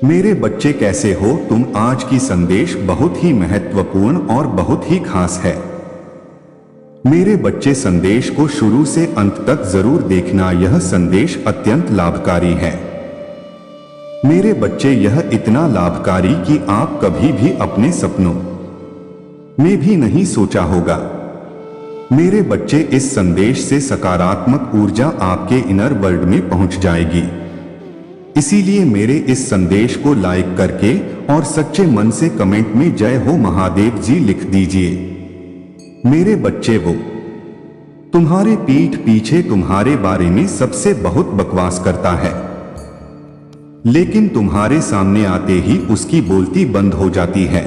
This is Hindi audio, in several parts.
मेरे बच्चे कैसे हो तुम। आज की संदेश बहुत ही महत्वपूर्ण और बहुत ही खास है। मेरे बच्चे, संदेश को शुरू से अंत तक जरूर देखना। यह संदेश अत्यंत लाभकारी है। मेरे बच्चे, यह इतना लाभकारी कि आप कभी भी अपने सपनों में भी नहीं सोचा होगा। मेरे बच्चे, इस संदेश से सकारात्मक ऊर्जा आपके इनर वर्ल्ड में पहुंच जाएगी। इसीलिए मेरे इस संदेश को लाइक करके और सच्चे मन से कमेंट में जय हो महादेव जी लिख दीजिए। मेरे बच्चे, वो तुम्हारे पीठ पीछे तुम्हारे बारे में सबसे बहुत बकवास करता है, लेकिन तुम्हारे सामने आते ही उसकी बोलती बंद हो जाती है।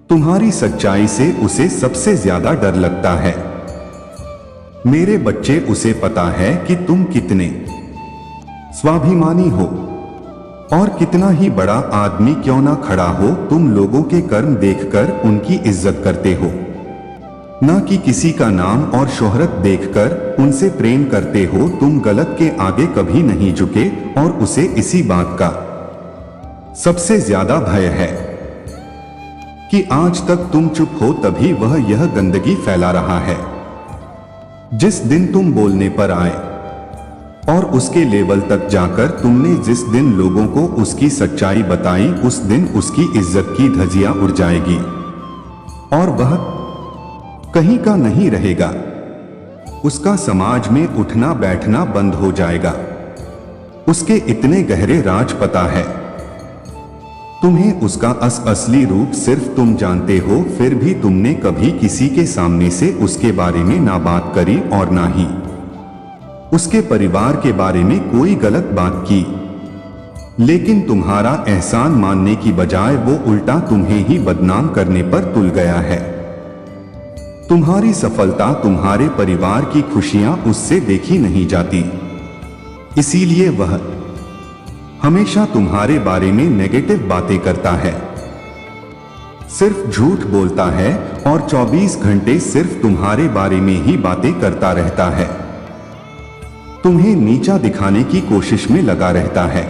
तुम्हारी सच्चाई से उसे सबसे ज्यादा डर लगता है। मेरे बच्चे, उसे पता है कि तुम कितने स्वाभिमानी हो और कितना ही बड़ा आदमी क्यों ना खड़ा हो, तुम लोगों के कर्म देखकर उनकी इज्जत करते हो, ना कि किसी का नाम और शोहरत देखकर उनसे प्रेम करते हो। तुम गलत के आगे कभी नहीं झुके और उसे इसी बात का सबसे ज्यादा भय है कि आज तक तुम चुप हो, तभी वह यह गंदगी फैला रहा है। जिस दिन तुम बोलने पर आए और उसके लेवल तक जाकर तुमने जिस दिन लोगों को उसकी सच्चाई बताई, उस दिन उसकी इज्जत की धज्जियां उड़ जाएगी और वह कहीं का नहीं रहेगा। उसका समाज में उठना बैठना बंद हो जाएगा। उसके इतने गहरे राज पता है तुम्हें। उसका असली रूप सिर्फ तुम जानते हो। फिर भी तुमने कभी किसी के सामने से उसके बारे में ना बात करी और ना ही उसके परिवार के बारे में कोई गलत बात की। लेकिन तुम्हारा एहसान मानने की बजाय वो उल्टा तुम्हें ही बदनाम करने पर तुल गया है। तुम्हारी सफलता, तुम्हारे परिवार की खुशियां उससे देखी नहीं जाती। इसीलिए वह हमेशा तुम्हारे बारे में नेगेटिव बातें करता है, सिर्फ झूठ बोलता है और 24 घंटे सिर्फ तुम्हारे बारे में ही बातें करता रहता है। तुम्हें नीचा दिखाने की कोशिश में लगा रहता है,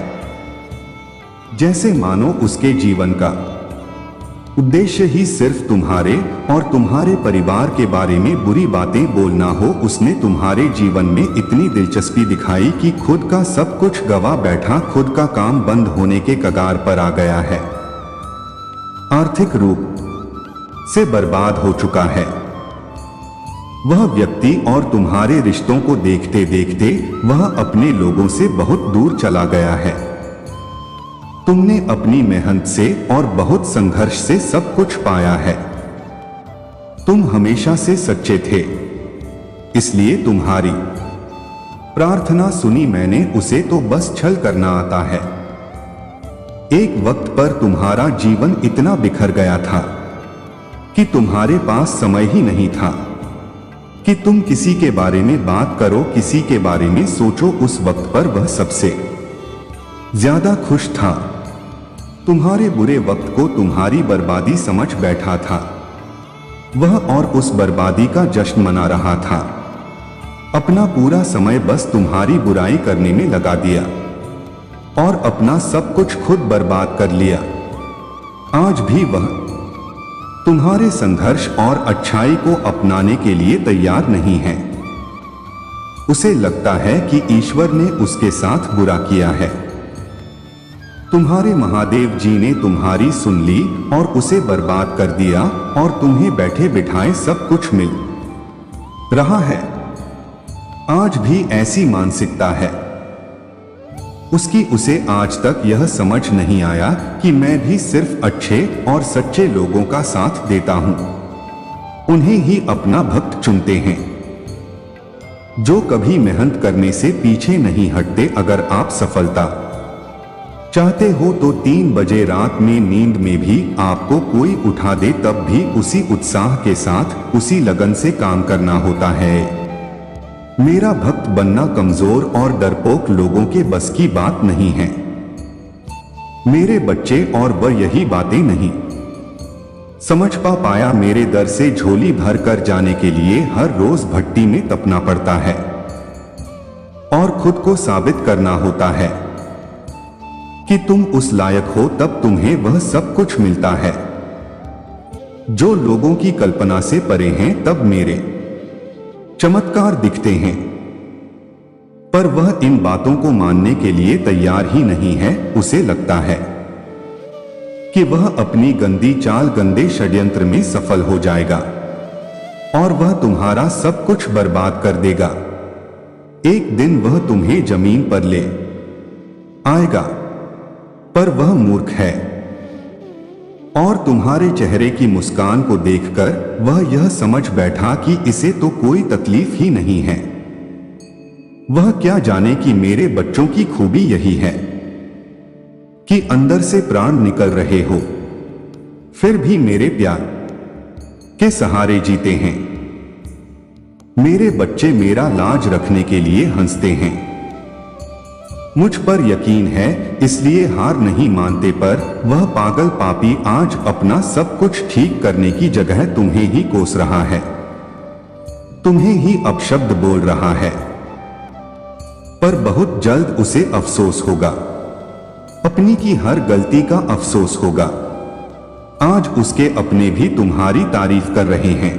जैसे मानो उसके जीवन का उद्देश्य ही सिर्फ तुम्हारे और तुम्हारे परिवार के बारे में बुरी बातें बोलना हो। उसने तुम्हारे जीवन में इतनी दिलचस्पी दिखाई कि खुद का सब कुछ गवा बैठा, खुद का काम बंद होने के कगार पर आ गया है। आर्थिक रूप से बर्बाद हो चुका है वह व्यक्ति और तुम्हारे रिश्तों को देखते देखते वह अपने लोगों से बहुत दूर चला गया है। तुमने अपनी मेहनत से और बहुत संघर्ष से सब कुछ पाया है। तुम हमेशा से सच्चे थे, इसलिए तुम्हारी प्रार्थना सुनी मैंने। उसे तो बस छल करना आता है। एक वक्त पर तुम्हारा जीवन इतना बिखर गया था कि तुम्हारे पास समय ही नहीं था कि तुम किसी के बारे में बात करो, किसी के बारे में सोचो। उस वक्त पर वह सबसे ज्यादा खुश था। तुम्हारे बुरे वक्त को तुम्हारी बर्बादी समझ बैठा था वह और उस बर्बादी का जश्न मना रहा था। अपना पूरा समय बस तुम्हारी बुराई करने में लगा दिया और अपना सब कुछ खुद बर्बाद कर लिया। आज भी वह तुम्हारे संघर्ष और अच्छाई को अपनाने के लिए तैयार नहीं है। उसे लगता है कि ईश्वर ने उसके साथ बुरा किया है। तुम्हारे महादेव जी ने तुम्हारी सुन ली और उसे बर्बाद कर दिया और तुम्हें बैठे बिठाए सब कुछ मिल रहा है। आज भी ऐसी मानसिकता है उसकी। उसे आज तक यह समझ नहीं आया कि मैं भी सिर्फ अच्छे और सच्चे लोगों का साथ देता हूं, उन्हें ही अपना भक्त चुनते हैं, जो कभी मेहनत करने से पीछे नहीं हटते। अगर आप सफलता चाहते हो तो 3 बजे रात में नींद में भी आपको कोई उठा दे, तब भी उसी उत्साह के साथ उसी लगन से काम करना होता है। मेरा भक्त बनना कमजोर और डरपोक लोगों के बस की बात नहीं है मेरे बच्चे, और वह यही बातें नहीं समझ पाया। मेरे दर से झोली भर कर जाने के लिए हर रोज भट्टी में तपना पड़ता है और खुद को साबित करना होता है कि तुम उस लायक हो तब तुम्हें वह सब कुछ मिलता है जो लोगों की कल्पना से परे हैं। तब मेरे चमत्कार दिखते हैं, पर वह इन बातों को मानने के लिए तैयार ही नहीं है। उसे लगता है कि वह अपनी गंदी चाल, गंदे षड्यंत्र में सफल हो जाएगा और वह तुम्हारा सब कुछ बर्बाद कर देगा। एक दिन वह तुम्हें जमीन पर ले आएगा, पर वह मूर्ख है और तुम्हारे चेहरे की मुस्कान को देखकर वह यह समझ बैठा कि इसे तो कोई तकलीफ ही नहीं है। वह क्या जाने कि मेरे बच्चों की खूबी यही है कि अंदर से प्राण निकल रहे हो, फिर भी मेरे प्यार के सहारे जीते हैं। मेरे बच्चे मेरा लाज रखने के लिए हंसते हैं। मुझ पर यकीन है इसलिए हार नहीं मानते, पर वह पागल पापी आज अपना सब कुछ ठीक करने की जगह तुम्हें ही कोस रहा है, तुम्हें ही अपशब्द बोल रहा है। पर बहुत जल्द उसे अफसोस होगा, अपनी की हर गलती का अफसोस होगा। आज उसके अपने भी तुम्हारी तारीफ कर रहे हैं,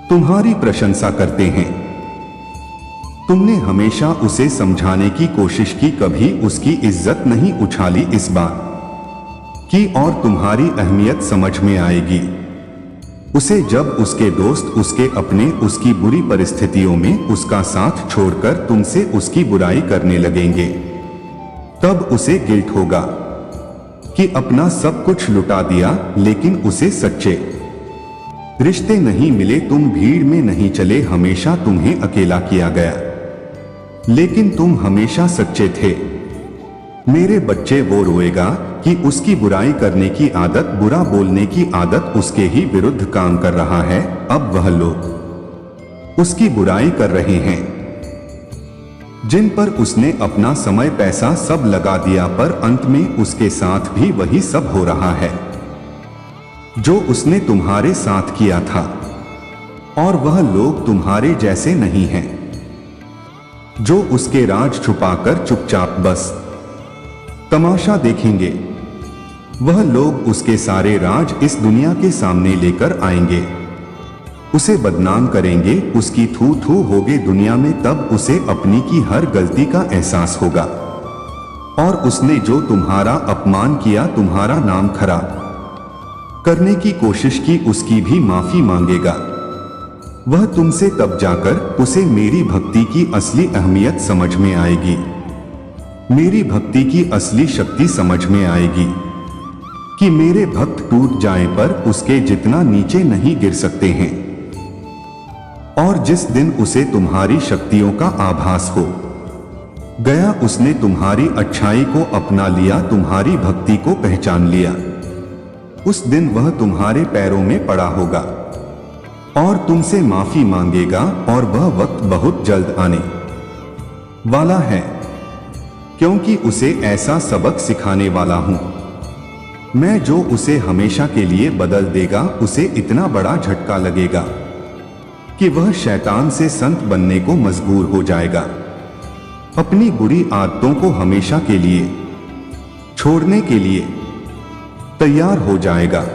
तुम्हारी प्रशंसा करते हैं। तुमने हमेशा उसे समझाने की कोशिश की, कभी उसकी इज्जत नहीं उछाली इस बात की, और तुम्हारी अहमियत समझ में आएगी उसे जब उसके दोस्त, उसके अपने उसकी बुरी परिस्थितियों में उसका साथ छोड़कर तुमसे उसकी बुराई करने लगेंगे। तब उसे गिल्ट होगा कि अपना सब कुछ लुटा दिया, लेकिन उसे सच्चे रिश्ते नहीं मिले, तुम भीड़ में नहीं चले, हमेशा तुम्हें अकेला किया गया, लेकिन तुम हमेशा सच्चे थे। मेरे बच्चे, वो रोएगा कि उसकी बुराई करने की आदत, बुरा बोलने की आदत उसके ही विरुद्ध काम कर रहा है। अब वह लोग उसकी बुराई कर रहे हैं जिन पर उसने अपना समय, पैसा सब लगा दिया, पर अंत में उसके साथ भी वही सब हो रहा है जो उसने तुम्हारे साथ किया था। और वह लोग तुम्हारे जैसे नहीं हैं जो उसके राज छुपाकर चुपचाप बस तमाशा देखेंगे। वह लोग उसके सारे राज इस दुनिया के सामने लेकर आएंगे, उसे बदनाम करेंगे, उसकी थू थू होगे दुनिया में। तब उसे अपनी की हर गलती का एहसास होगा और उसने जो तुम्हारा अपमान किया, तुम्हारा नाम खराब करने की कोशिश की, उसकी भी माफी मांगेगा। वह तुमसे तब जाकर उसे मेरी भक्ति की असली अहमियत समझ में आएगी, मेरी भक्ति की असली शक्ति समझ में आएगी कि मेरे भक्त टूट जाएं पर उसके जितना नीचे नहीं गिर सकते हैं। और जिस दिन उसे तुम्हारी शक्तियों का आभास हो गया, उसने तुम्हारी अच्छाई को अपना लिया, तुम्हारी भक्ति को पहचान लिया, उस दिन वह तुम्हारे पैरों में पड़ा होगा और तुमसे माफी मांगेगा। और वह वक्त बहुत जल्द आने वाला है, क्योंकि उसे ऐसा सबक सिखाने वाला हूं मैं जो उसे हमेशा के लिए बदल देगा। उसे इतना बड़ा झटका लगेगा कि वह शैतान से संत बनने को मजबूर हो जाएगा, अपनी बुरी आदतों को हमेशा के लिए छोड़ने के लिए तैयार हो जाएगा।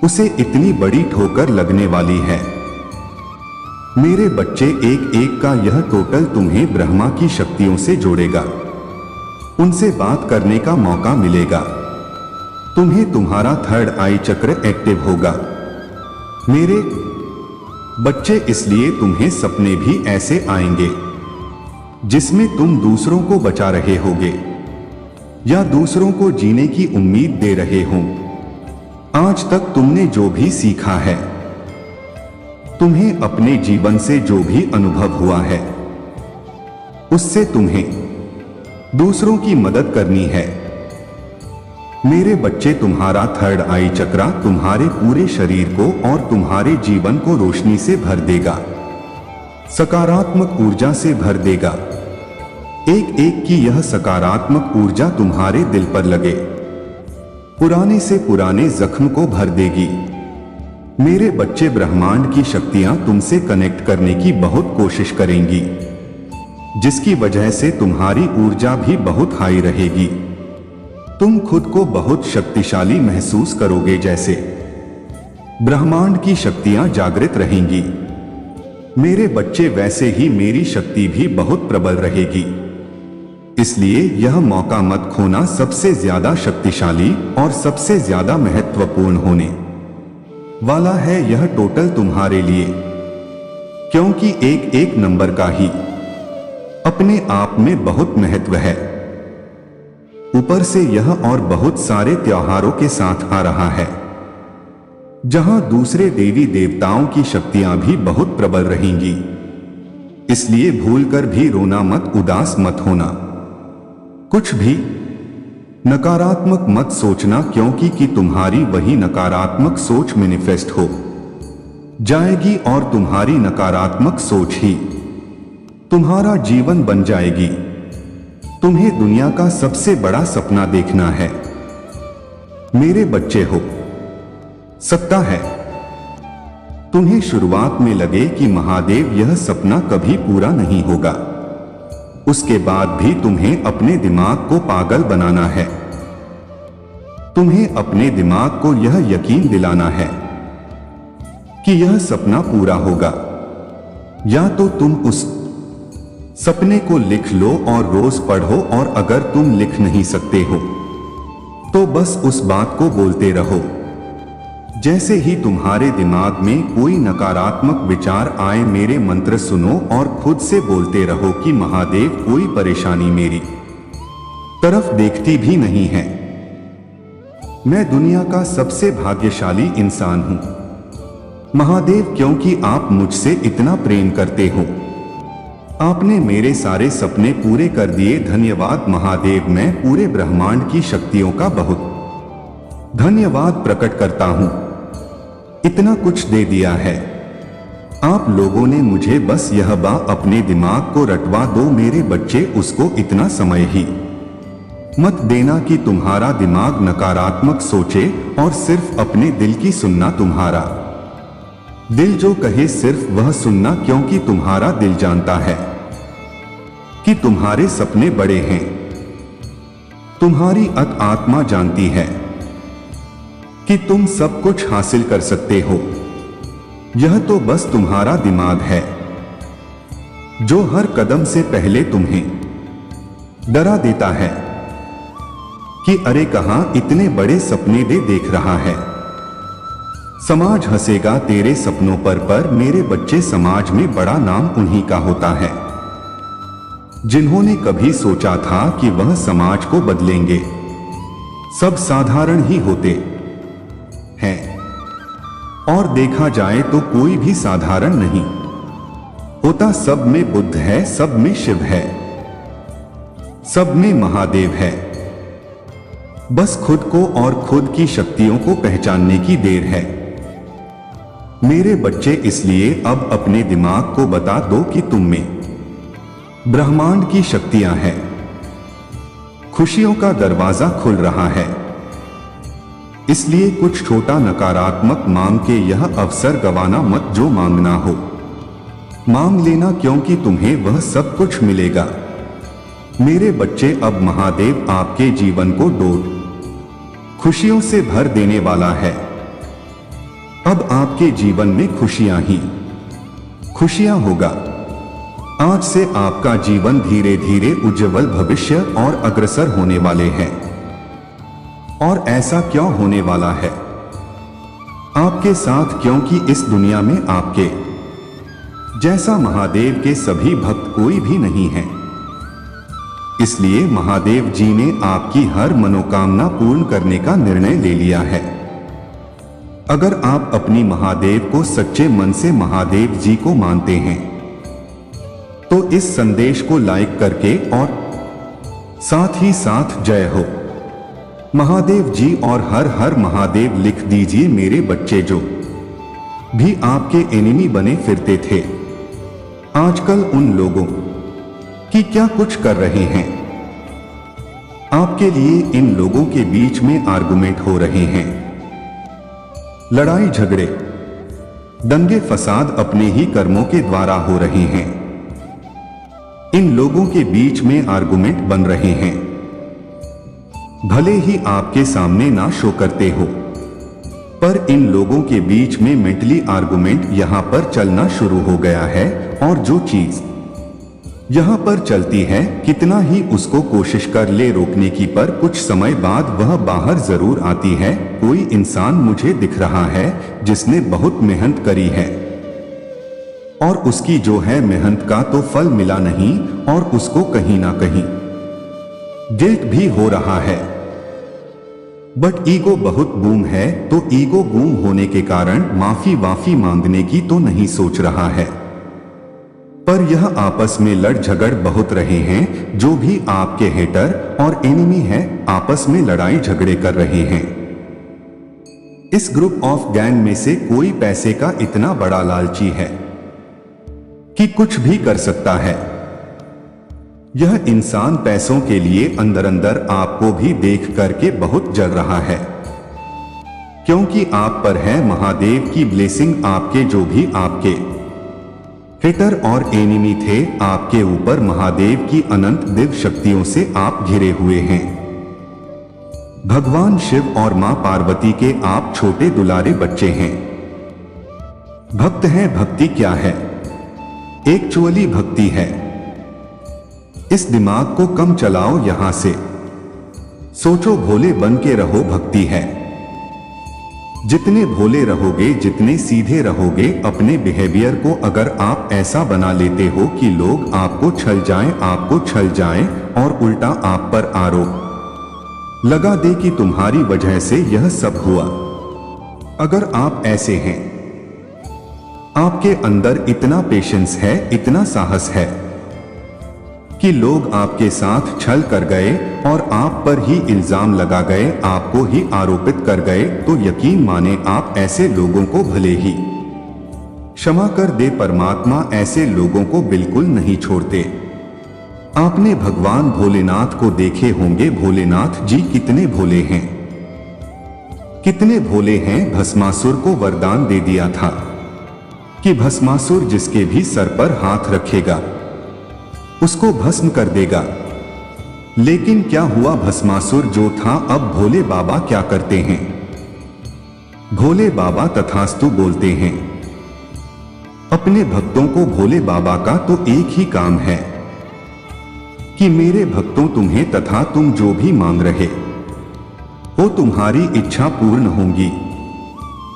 उसे इतनी बड़ी ठोकर लगने वाली है। मेरे बच्चे, एक एक का यह टोटल तुम्हें ब्रह्मा की शक्तियों से जोड़ेगा, उनसे बात करने का मौका मिलेगा, तुम्हें तुम्हारा थर्ड आई चक्र एक्टिव होगा। मेरे बच्चे, इसलिए तुम्हें सपने भी ऐसे आएंगे जिसमें तुम दूसरों को बचा रहे होगे या दूसरों को जीने की उम्मीद दे रहे हो। आज तक तुमने जो भी सीखा है, तुम्हें अपने जीवन से जो भी अनुभव हुआ है, उससे तुम्हें दूसरों की मदद करनी है। मेरे बच्चे, तुम्हारा थर्ड आई चक्रा तुम्हारे पूरे शरीर को और तुम्हारे जीवन को रोशनी से भर देगा, सकारात्मक ऊर्जा से भर देगा। एक एक की यह सकारात्मक ऊर्जा तुम्हारे दिल पर लगे, पुराने से पुराने जख्म को भर देगी। मेरे बच्चे, ब्रह्मांड की शक्तियां तुमसे कनेक्ट करने की बहुत कोशिश करेंगी, जिसकी वजह से तुम्हारी ऊर्जा भी बहुत हाई रहेगी। तुम खुद को बहुत शक्तिशाली महसूस करोगे, जैसे ब्रह्मांड की शक्तियां जागृत रहेंगी। मेरे बच्चे, वैसे ही मेरी शक्ति भी बहुत प्रबल रहेगी। इसलिए यह मौका मत खोना, सबसे ज्यादा शक्तिशाली और सबसे ज्यादा महत्वपूर्ण होने वाला है यह टोटल तुम्हारे लिए, क्योंकि एक एक नंबर का ही अपने आप में बहुत महत्व है। ऊपर से यह और बहुत सारे त्योहारों के साथ आ रहा है, जहां दूसरे देवी देवताओं की शक्तियां भी बहुत प्रबल रहेंगी। इसलिए भूलकर भी रोना मत, उदास मत होना, कुछ भी नकारात्मक मत सोचना, क्योंकि कि तुम्हारी वही नकारात्मक सोच मैनिफेस्ट हो जाएगी और तुम्हारी नकारात्मक सोच ही तुम्हारा जीवन बन जाएगी। तुम्हें दुनिया का सबसे बड़ा सपना देखना है मेरे बच्चे। हो सकता है तुम्हें शुरुआत में लगे कि महादेव यह सपना कभी पूरा नहीं होगा, उसके बाद भी तुम्हें अपने दिमाग को पागल बनाना है। तुम्हें अपने दिमाग को यह यकीन दिलाना है कि यह सपना पूरा होगा। या तो तुम उस सपने को लिख लो और रोज पढ़ो, और अगर तुम लिख नहीं सकते हो तो बस उस बात को बोलते रहो। जैसे ही तुम्हारे दिमाग में कोई नकारात्मक विचार आए, मेरे मंत्र सुनो और खुद से बोलते रहो कि महादेव, कोई परेशानी मेरी तरफ देखती भी नहीं है। मैं दुनिया का सबसे भाग्यशाली इंसान हूं महादेव, क्योंकि आप मुझसे इतना प्रेम करते हो। आपने मेरे सारे सपने पूरे कर दिए। धन्यवाद महादेव। मैं पूरे ब्रह्मांड की शक्तियों का बहुत धन्यवाद प्रकट करता हूं, इतना कुछ दे दिया है आप लोगों ने मुझे। बस यह अपने दिमाग को रटवा दो मेरे बच्चे, उसको इतना समय ही मत देना कि तुम्हारा दिमाग नकारात्मक सोचे और सिर्फ अपने दिल की सुनना। तुम्हारा दिल जो कहे सिर्फ वह सुनना, क्योंकि तुम्हारा दिल जानता है कि तुम्हारे सपने बड़े हैं। तुम्हारी आत्मा जानती है कि तुम सब कुछ हासिल कर सकते हो। यह तो बस तुम्हारा दिमाग है जो हर कदम से पहले तुम्हें डरा देता है कि अरे कहां इतने बड़े सपने देख रहा है। समाज हंसेगा तेरे सपनों पर मेरे बच्चे, समाज में बड़ा नाम उन्हीं का होता है जिन्होंने कभी सोचा था कि वह समाज को बदलेंगे। सब साधारण ही होते हैं, और देखा जाए तो कोई भी साधारण नहीं होता। सब में बुद्ध है, सब में शिव है, सब में महादेव है। बस खुद को और खुद की शक्तियों को पहचानने की देर है मेरे बच्चे। इसलिए अब अपने दिमाग को बता दो कि तुम में ब्रह्मांड की शक्तियां हैं। खुशियों का दरवाजा खुल रहा है। इसलिए कुछ छोटा नकारात्मक मांग के यह अवसर गंवाना मत। जो मांगना हो मांग लेना, क्योंकि तुम्हें वह सब कुछ मिलेगा मेरे बच्चे। अब महादेव आपके जीवन को डोर खुशियों से भर देने वाला है। अब आपके जीवन में खुशियां ही खुशियां होगा। आज से आपका जीवन धीरे धीरे उज्जवल भविष्य और अग्रसर होने वाले हैं। और ऐसा क्यों होने वाला है आपके साथ? क्योंकि इस दुनिया में आपके जैसा महादेव के सभी भक्त कोई भी नहीं है। इसलिए महादेव जी ने आपकी हर मनोकामना पूर्ण करने का निर्णय ले लिया है। अगर आप अपनी महादेव को सच्चे मन से महादेव जी को मानते हैं तो इस संदेश को लाइक करके और साथ ही साथ जय हो महादेव जी और हर हर महादेव लिख दीजिए मेरे बच्चे। जो भी आपके एनिमी बने फिरते थे, आजकल उन लोगों की क्या कुछ कर रहे हैं। आपके लिए इन लोगों के बीच में आर्गुमेंट हो रहे हैं, लड़ाई झगड़े दंगे फसाद अपने ही कर्मों के द्वारा हो रहे हैं। इन लोगों के बीच में आर्गुमेंट बन रहे हैं। भले ही आपके सामने ना शो करते हो, पर इन लोगों के बीच में मेंटली आर्गुमेंट यहां पर चलना शुरू हो गया है। और जो चीज यहां पर चलती है, कितना ही उसको कोशिश कर ले रोकने की, पर कुछ समय बाद वह बाहर जरूर आती है। कोई इंसान मुझे दिख रहा है जिसने बहुत मेहनत करी है और उसकी जो है मेहनत का तो फल मिला नहीं, और उसको कहीं ना कहीं गिल्ट भी हो रहा है। बट ईगो बहुत बूम है, तो ईगो बूम होने के कारण माफी मांगने की तो नहीं सोच रहा है, पर यह आपस में लड़ झगड़ बहुत रहे हैं। जो भी आपके हेटर और एनिमी है, आपस में लड़ाई झगड़े कर रहे हैं। इस ग्रुप ऑफ गैंग में से कोई पैसे का इतना बड़ा लालची है कि कुछ भी कर सकता है। यह इंसान पैसों के लिए अंदर अंदर आपको भी देख करके बहुत जल रहा है, क्योंकि आप पर है महादेव की ब्लेसिंग। आपके जो भी आपके हेटर और एनिमी थे, आपके ऊपर महादेव की अनंत दिव्य शक्तियों से आप घिरे हुए हैं। भगवान शिव और मां पार्वती के आप छोटे दुलारे बच्चे हैं, भक्त हैं। भक्ति क्या है? एक्चुअली भक्ति है। इस दिमाग को कम चलाओ, यहां से सोचो, भोले बन के रहो, भक्ति है। जितने भोले रहोगे, जितने सीधे रहोगे, अपने बिहेवियर को अगर आप ऐसा बना लेते हो कि लोग आपको छल जाएं और उल्टा आप पर आरोप लगा दे कि तुम्हारी वजह से यह सब हुआ, अगर आप ऐसे हैं, आपके अंदर इतना पेशेंस है, इतना साहस है कि लोग आपके साथ छल कर गए और आप पर ही इल्जाम लगा गए, आपको ही आरोपित कर गए, तो यकीन माने आप ऐसे लोगों को भले ही क्षमा कर दे, परमात्मा ऐसे लोगों को बिल्कुल नहीं छोड़ते। आपने भगवान भोलेनाथ को देखे होंगे। भोलेनाथ जी कितने भोले हैं, कितने भोले हैं। भस्मासुर को वरदान दे दिया था कि भस्मासुर जिसके भी सर पर हाथ रखेगा उसको भस्म कर देगा। लेकिन क्या हुआ? भस्मासुर जो था, अब भोले बाबा क्या करते हैं? भोले बाबा तथास्तु बोलते हैं। अपने भक्तों को भोले बाबा का तो एक ही काम है कि मेरे भक्तों, तुम्हें तथा तुम जो भी मांग रहे हो, तुम्हारी इच्छा पूर्ण होगी।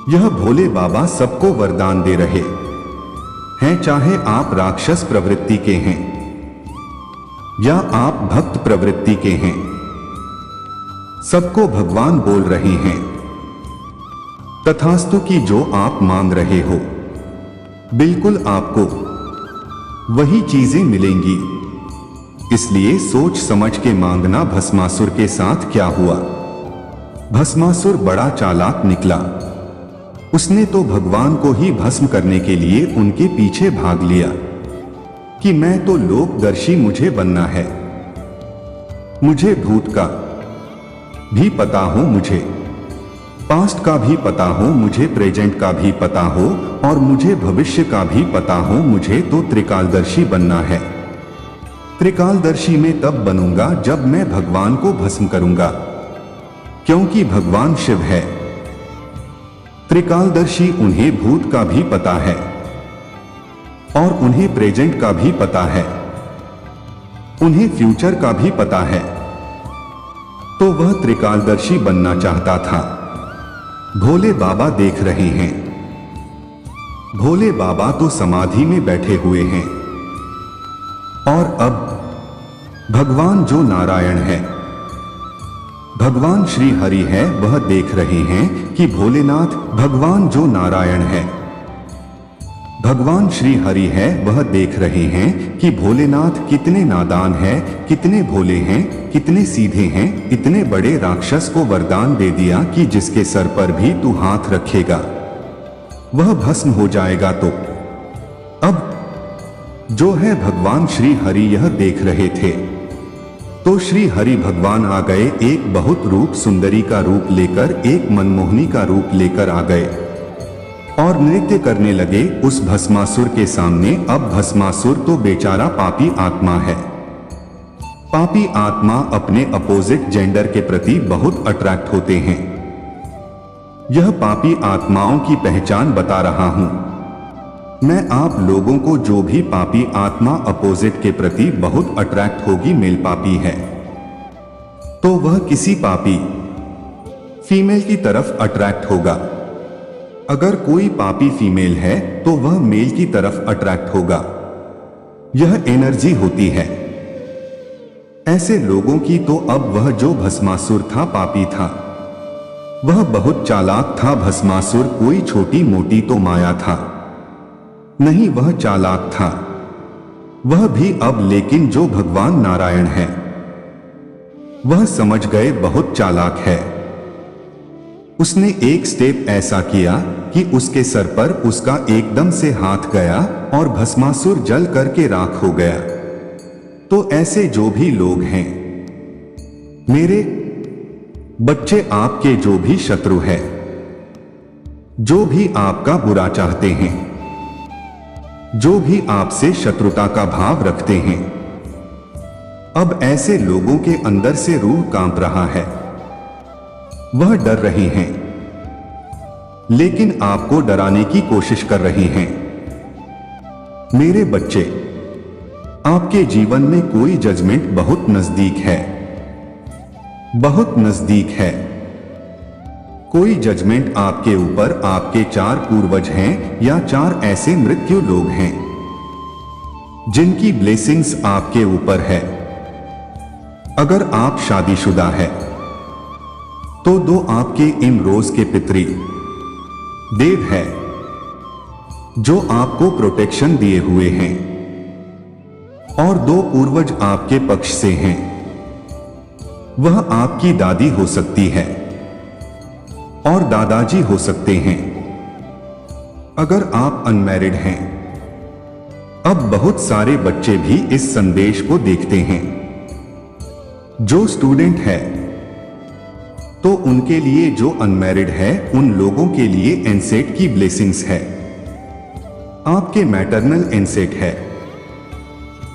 यह भोले बाबा सबको वरदान दे रहे हैं, चाहे आप राक्षस प्रवृत्ति के हैं या आप भक्त प्रवृत्ति के हैं, सबको भगवान बोल रहे हैं तथास्तु की जो आप मांग रहे हो, बिल्कुल आपको वही चीजें मिलेंगी। इसलिए सोच समझ के मांगना। भस्मासुर के साथ क्या हुआ? भस्मासुर बड़ा चालाक निकला। उसने तो भगवान को ही भस्म करने के लिए उनके पीछे भाग लिया कि मैं तो लोकदर्शी, मुझे बनना है, मुझे भूत का भी पता हो, मुझे पास्ट का भी पता हो, मुझे प्रेजेंट का भी पता हो और मुझे भविष्य का भी पता हो। मुझे तो त्रिकालदर्शी बनना है। त्रिकालदर्शी में तब बनूंगा जब मैं भगवान को भस्म करूंगा, क्योंकि भगवान शिव है। त्रिकालदर्शी उन्हें भूत का भी पता है और उन्हें प्रेजेंट का भी पता है, उन्हें फ्यूचर का भी पता है। तो वह त्रिकालदर्शी बनना चाहता था। भोले बाबा देख रहे हैं। भोले बाबा तो समाधि में बैठे हुए हैं और अब भगवान जो नारायण है, भगवान श्री हरि है, वह देख रहे हैं कि भोलेनाथ, भगवान जो नारायण है, भगवान श्री हरि है, वह देख रहे हैं कि भोलेनाथ कितने नादान है, कितने भोले हैं, कितने सीधे हैं। इतने बड़े राक्षस को वरदान दे दिया कि जिसके सर पर भी तू हाथ रखेगा वह भस्म हो जाएगा। तो अब जो है भगवान श्री हरि यह देख रहे थे, तो श्री हरि भगवान आ गए। एक बहुत रूप सुंदरी का रूप लेकर, एक मनमोहनी का रूप लेकर आ गए। और नृत्य करने लगे उस भस्मासुर के सामने। अब भस्मासुर तो बेचारा पापी आत्मा है। पापी आत्मा अपने अपोजिट जेंडर के प्रति बहुत अट्रैक्ट होते हैं। यह पापी आत्माओं की पहचान बता रहा हूं। मैं आप लोगों को जो भी पापी आत्मा अपोजिट के प्रति बहुत अट्रैक्ट होगी, मेल पापी है, तो वह किसी पापी फीमेल की तरफ अट्रैक्ट होगा। अगर कोई पापी फीमेल है तो वह मेल की तरफ अट्रैक्ट होगा। यह एनर्जी होती है ऐसे लोगों की। तो अब वह जो भस्मासुर था, पापी था, वह बहुत चालाक था। भस्मासुर कोई छोटी मोटी तो माया था नहीं, वह चालाक था। वह भी अब, लेकिन जो भगवान नारायण है वह समझ गए बहुत चालाक है। उसने एक स्टेप ऐसा किया कि उसके सर पर उसका एकदम से हाथ गया और भस्मासुर जल करके राख हो गया। तो ऐसे जो भी लोग हैं, मेरे बच्चे, आपके जो भी शत्रु है, जो भी आपका बुरा चाहते हैं, जो भी आपसे शत्रुता का भाव रखते हैं, अब ऐसे लोगों के अंदर से रूह कांप रहा है। वह डर रहे हैं, लेकिन आपको डराने की कोशिश कर रहे हैं। मेरे बच्चे, आपके जीवन में कोई जजमेंट बहुत नजदीक है, बहुत नजदीक है। कोई जजमेंट आपके ऊपर। आपके 4 पूर्वज हैं या 4 ऐसे मृत्यु लोग हैं जिनकी ब्लेसिंग्स आपके ऊपर है। अगर आप शादीशुदा है तो 2 आपके इमरोज के पितरी देव है जो आपको प्रोटेक्शन दिए हुए हैं, और 2 पूर्वज आपके पक्ष से हैं। वह आपकी दादी हो सकती है और दादाजी हो सकते हैं। अगर आप अनमैरिड हैं, अब बहुत सारे बच्चे भी इस संदेश को देखते हैं। जो स्टूडेंट है तो उनके लिए, जो अनमैरिड है उन लोगों के लिए एनसेट की ब्लेसिंग्स है। आपके मैटरनल एनसेट है।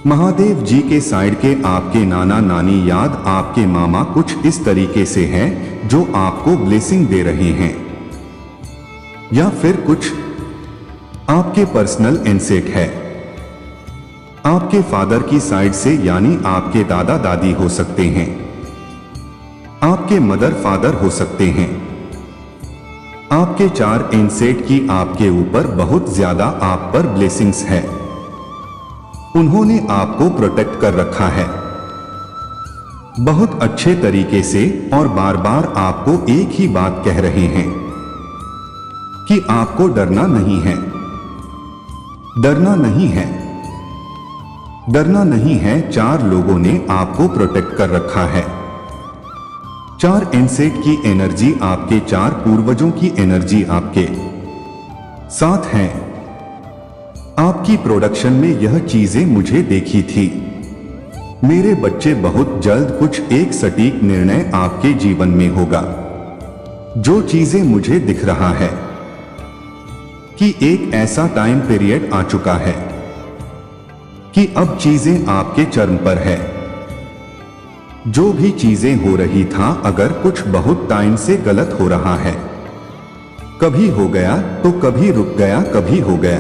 महादेव जी के साइड के आपके नाना नानी याद आपके मामा कुछ इस तरीके से हैं जो आपको ब्लेसिंग दे रहे हैं, या फिर कुछ आपके पर्सनल एनसेट है। आपके फादर की साइड से, यानी आपके दादा दादी हो सकते हैं, आपके मदर फादर हो सकते हैं। आपके 4 एनसेट की आपके ऊपर बहुत ज्यादा आप पर ब्लेसिंग्स है। उन्होंने आपको प्रोटेक्ट कर रखा है बहुत अच्छे तरीके से, और बार बार आपको एक ही बात कह रहे हैं कि आपको डरना नहीं है, डरना नहीं है, डरना नहीं है। 4 लोगों ने आपको प्रोटेक्ट कर रखा है। 4 एनसेट की एनर्जी, आपके 4 पूर्वजों की एनर्जी आपके साथ है। आपकी प्रोडक्शन में यह चीजें मुझे देखी थी। मेरे बच्चे, बहुत जल्द कुछ एक सटीक निर्णय आपके जीवन में होगा। जो चीजें मुझे दिख रहा है कि एक ऐसा टाइम पीरियड आ चुका है कि अब चीजें आपके चरम पर है। जो भी चीजें हो रही था, अगर कुछ बहुत टाइम से गलत हो रहा है, कभी हो गया तो कभी रुक गया, कभी हो गया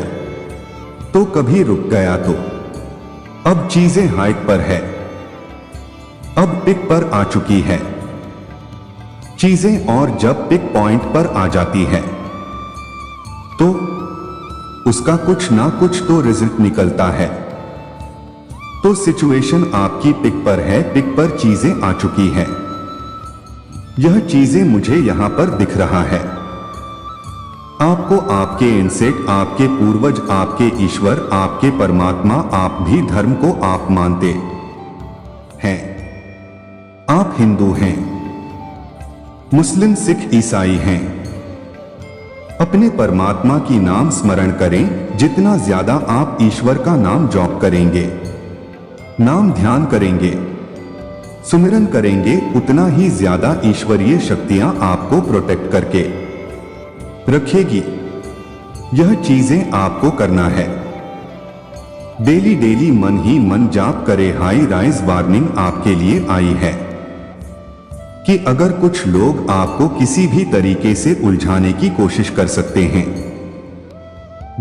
तो कभी रुक गया, तो अब चीजें हाइट पर है, अब पिक पर आ चुकी है चीजें। और जब पिक पॉइंट पर आ जाती है तो उसका कुछ ना कुछ तो रिजल्ट निकलता है। तो सिचुएशन आपकी पिक पर है, पिक पर चीजें आ चुकी है। यह चीजें मुझे यहां पर दिख रहा है। आपको आपके इनसेट, आपके पूर्वज, आपके ईश्वर, आपके परमात्मा, आप भी धर्म को आप मानते हैं। आप हिंदू हैं, मुस्लिम, सिख, ईसाई हैं। अपने परमात्मा की नाम स्मरण करें। जितना ज्यादा आप ईश्वर का नाम जॉप करेंगे, नाम ध्यान करेंगे, सुमिरन करेंगे, उतना ही ज्यादा ईश्वरीय शक्तियां आपको प्रोटेक्ट करके रखेगी। यह चीजें आपको करना है। डेली डेली मन ही मन जाप करे। हाई राइज वार्निंग आपके लिए आई है कि अगर कुछ लोग आपको किसी भी तरीके से उलझाने की कोशिश कर सकते हैं,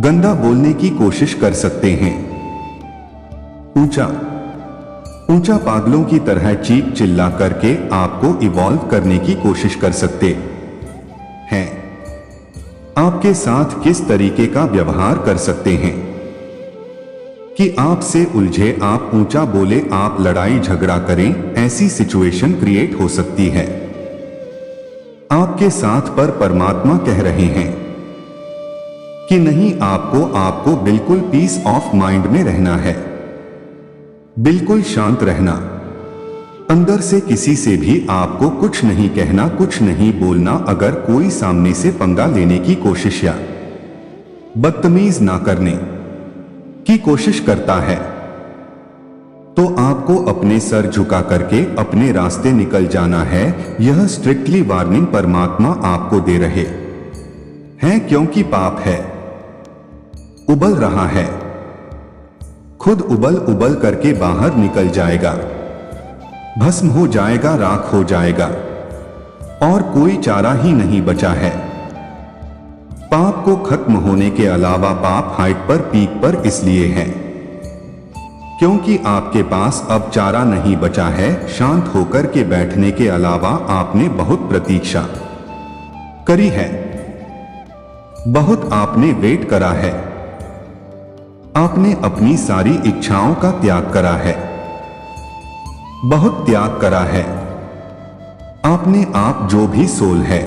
गंदा बोलने की कोशिश कर सकते हैं, ऊंचा ऊंचा पागलों की तरह चीख चिल्ला करके आपको इवॉल्व करने की कोशिश कर सकते हैं, आपके साथ किस तरीके का व्यवहार कर सकते हैं कि आपसे उलझे, आप ऊंचा बोले, आप लड़ाई झगड़ा करें, ऐसी सिचुएशन क्रिएट हो सकती है आपके साथ। पर परमात्मा कह रहे हैं कि नहीं, आपको बिल्कुल पीस ऑफ माइंड में रहना है, बिल्कुल शांत रहना। अंदर से किसी से भी आपको कुछ नहीं कहना, कुछ नहीं बोलना। अगर कोई सामने से पंगा लेने की कोशिश या बदतमीज ना करने की कोशिश करता है तो आपको अपने सर झुका करके अपने रास्ते निकल जाना है। यह स्ट्रिक्टली वार्निंग परमात्मा आपको दे रहे हैं, क्योंकि पाप है, उबल रहा है, खुद उबल उबल करके बाहर निकल जाएगा, भस्म हो जाएगा, राख हो जाएगा और कोई चारा ही नहीं बचा है। पाप को खत्म होने के अलावा पाप हाइट पर, पीक पर इसलिए है क्योंकि आपके पास अब चारा नहीं बचा है। शांत होकर के बैठने के अलावा आपने बहुत प्रतीक्षा करी है, बहुत आपने वेट करा है, आपने अपनी सारी इच्छाओं का त्याग करा है, बहुत त्याग करा है आपने। आप जो भी सोल है,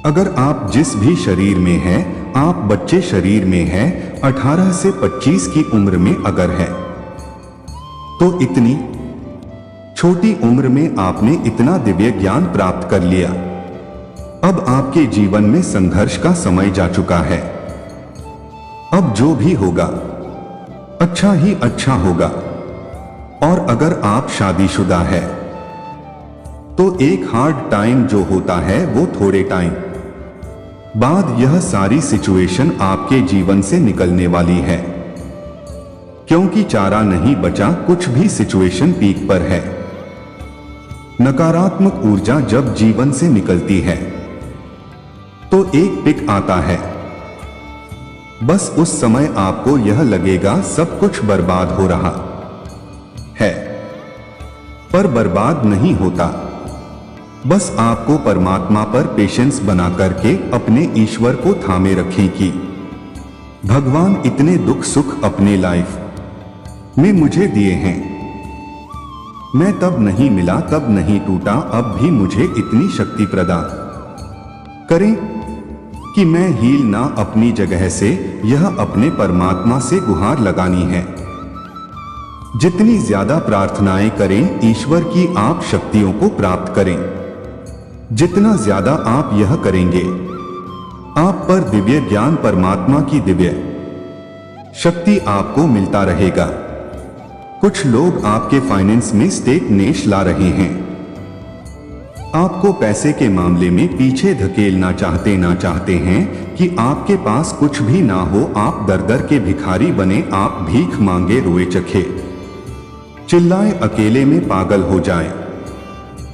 अगर आप जिस भी शरीर में हैं, आप बच्चे शरीर में हैं, 18 से 25 की उम्र में अगर है तो इतनी छोटी उम्र में आपने इतना दिव्य ज्ञान प्राप्त कर लिया। अब आपके जीवन में संघर्ष का समय जा चुका है। अब जो भी होगा अच्छा ही अच्छा होगा। और अगर आप शादीशुदा है तो एक हार्ड टाइम जो होता है वो थोड़े टाइम बाद यह सारी सिचुएशन आपके जीवन से निकलने वाली है, क्योंकि चारा नहीं बचा, कुछ भी सिचुएशन पीक पर है। नकारात्मक ऊर्जा जब जीवन से निकलती है तो एक पिक आता है, बस उस समय आपको यह लगेगा सब कुछ बर्बाद हो रहा है, पर बर्बाद नहीं होता। बस आपको परमात्मा पर पेशेंस बना करके अपने ईश्वर को थामे रखें कि भगवान इतने दुख सुख अपने लाइफ में मुझे दिए हैं, मैं तब नहीं मिला, तब नहीं टूटा, अब भी मुझे इतनी शक्ति प्रदान करें कि मैं हील ना अपनी जगह से, यह अपने परमात्मा से गुहार लगानी है। जितनी ज्यादा प्रार्थनाएं करें, ईश्वर की आप शक्तियों को प्राप्त करें। जितना ज्यादा आप यह करेंगे, आप पर दिव्य ज्ञान, परमात्मा की दिव्य शक्ति आपको मिलता रहेगा। कुछ लोग आपके फाइनेंस में स्टेगनेशन ला रहे हैं, आपको पैसे के मामले में पीछे धकेलना चाहते हैं कि आपके पास कुछ भी ना हो, आप दर दर के भिखारी बने, आप भीख मांगे, रोए चखे चिल्लाए, अकेले में पागल हो जाए।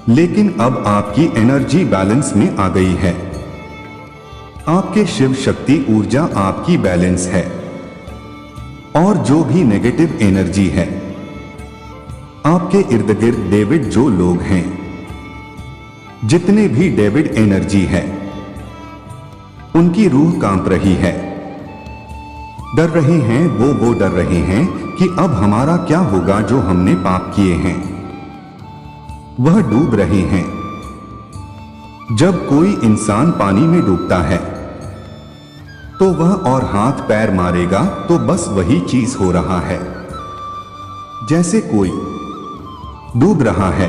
लेकिन अब आपकी एनर्जी बैलेंस में आ गई है, आपके शिव शक्ति ऊर्जा आपकी बैलेंस है, और जो भी नेगेटिव एनर्जी है आपके इर्द गिर्द, डेविड जो लोग हैं, जितने भी डेविड एनर्जी है, उनकी रूह कांप रही है, डर रहे हैं, वो डर रहे हैं कि अब हमारा क्या होगा, जो हमने पाप किए हैं वह डूब रहे हैं। जब कोई इंसान पानी में डूबता है तो वह और हाथ पैर मारेगा तो बस वही चीज हो रहा है, जैसे कोई डूब रहा है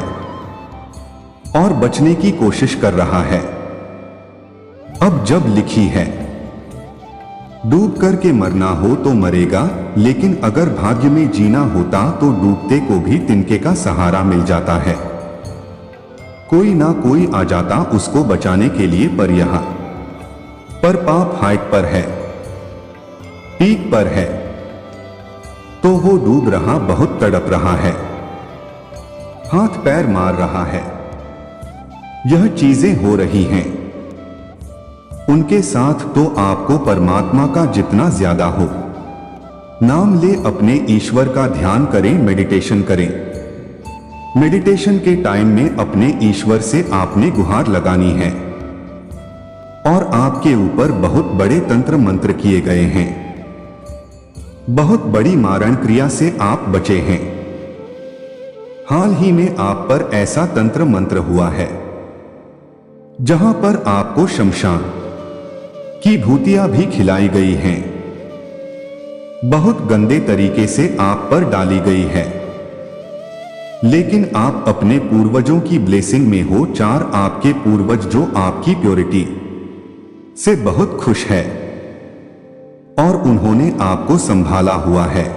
और बचने की कोशिश कर रहा है। अब जब लिखी है डूब करके मरना हो तो मरेगा, लेकिन अगर भाग्य में जीना होता तो डूबते को भी तिनके का सहारा मिल जाता है, कोई ना कोई आ जाता उसको बचाने के लिए। पर यहां पर पाप हाइट पर है, पीक पर है, तो वो डूब रहा, बहुत तड़प रहा है, हाथ पैर मार रहा है। यह चीजें हो रही हैं उनके साथ, तो आपको परमात्मा का जितना ज्यादा हो नाम ले, अपने ईश्वर का ध्यान करें, मेडिटेशन करें। मेडिटेशन के टाइम में अपने ईश्वर से आपने गुहार लगानी है और आपके ऊपर बहुत बड़े तंत्र मंत्र किए गए हैं। बहुत बड़ी मारण क्रिया से आप बचे हैं। हाल ही में आप पर ऐसा तंत्र मंत्र हुआ है जहां पर आपको शमशान की भूतियां भी खिलाई गई हैं, बहुत गंदे तरीके से आप पर डाली गई है, लेकिन आप अपने पूर्वजों की ब्लेसिंग में हो। 4 आपके पूर्वज जो आपकी प्योरिटी से बहुत खुश है और उन्होंने आपको संभाला हुआ है।